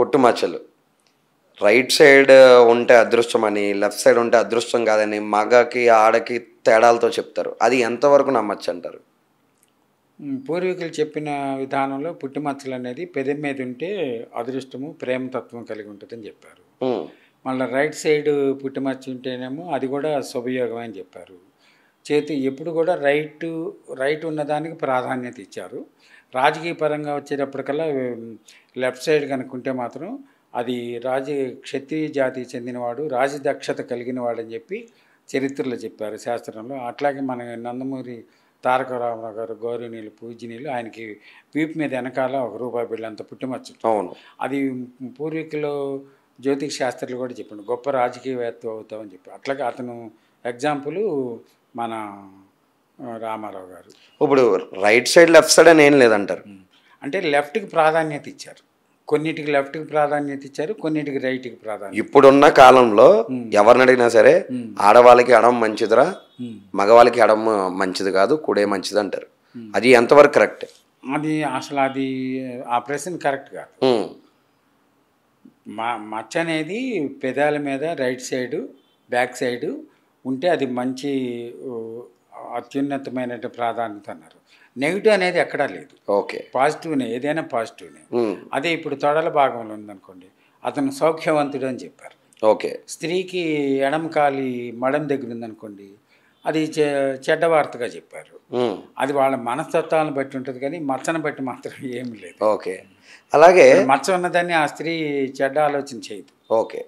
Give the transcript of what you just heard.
పుట్టుమచ్చలు right side ఉంటే అదృష్టం అని, లెఫ్ట్ సైడ్ ఉంటే అదృష్టం కాదని మగకి ఆడకి తేడాలతో చెప్తారు. అది ఎంతవరకు నమ్మచ్చు అంటారు? పూర్వీకులు చెప్పిన విధానంలో పుట్టుమచ్చలు అనేది పెదవి మీద ఉంటే అదృష్టము ప్రేమతత్వం కలిగి ఉంటుందని చెప్పారు. మళ్ళీ రైట్ సైడ్ పుట్టుమచ్చ ఉంటేనేమో అది కూడా శుభయోగం అని చెప్పారు. చేతి ఎప్పుడు కూడా రైట్ ఉన్నదానికి ప్రాధాన్యత ఇచ్చారు. రాజకీయ పరంగా వచ్చేటప్పటికల్లా లెఫ్ట్ సైడ్ కనుక్కుంటే మాత్రం అది క్షత్రియ జాతికి చెందినవాడు, రాజదక్షత కలిగిన వాడని చెప్పి చరిత్రలో చెప్పారు, శాస్త్రంలో. అట్లాగే మన నందమూరి తారక రామారావు గారు గౌరవనీయులు పూజనీయులు, ఆయనకి వీపు మీద వెనకాల ₹1 బిళ్ళ అంత పుట్టుమచ్చు. అవును, అది పూర్వీకులు జ్యోతిష్ శాస్త్రులు కూడా చెప్పండి, గొప్ప రాజకీయవేత్త అవుతామని చెప్పి. అట్లాగే అతను ఎగ్జాంపుల్ మన రామారావు గారు. ఇప్పుడు రైట్ సైడ్ లెఫ్ట్ సైడ్ అని ఏం లేదంటారు. అంటే లెఫ్ట్కి ప్రాధాన్యత ఇచ్చారు, కొన్నిటికి లెఫ్ట్కి ప్రాధాన్యత ఇచ్చారు, కొన్నిటికి రైట్కి ప్రాధాన్యత. ఇప్పుడున్న కాలంలో ఎవరిని అడిగినా సరే ఆడవాళ్ళకి ఎడమ మంచిదిరా, మగవాళ్ళకి ఎడమ మంచిది కాదు, కుడే మంచిది అంటారు. అది ఎంతవరకు కరెక్ట్? అది అసలు ఆ ప్రశ్న కరెక్ట్ కాదు. మచ్చ అనేది పెదాల మీద రైట్ సైడు బ్యాక్ సైడు ఉంటే అది మంచి అత్యున్నతమైన ప్రాధాన్యత అన్నారు. నెగిటివ్ అనేది ఎక్కడా లేదు. ఓకే, పాజిటివ్నే, ఏదైనా పాజిటివ్నే. అదే ఇప్పుడు తొడల భాగంలో ఉందనుకోండి, అతను సౌఖ్యవంతుడు అని చెప్పారు. ఓకే. స్త్రీకి ఎడమ కాలి మడం దగ్గర ఉందనుకోండి, అది చెడ్డ వార్తగా చెప్పారు. అది వాళ్ళ మనస్తత్వాలను బట్టి ఉంటుంది, కానీ మచ్చను బట్టి మాత్రం ఏమి లేదు. ఓకే. అలాగే మచ్చ ఉన్నదాన్ని ఆ స్త్రీ చెడ్డ ఆలోచన చేయదు. ఓకే.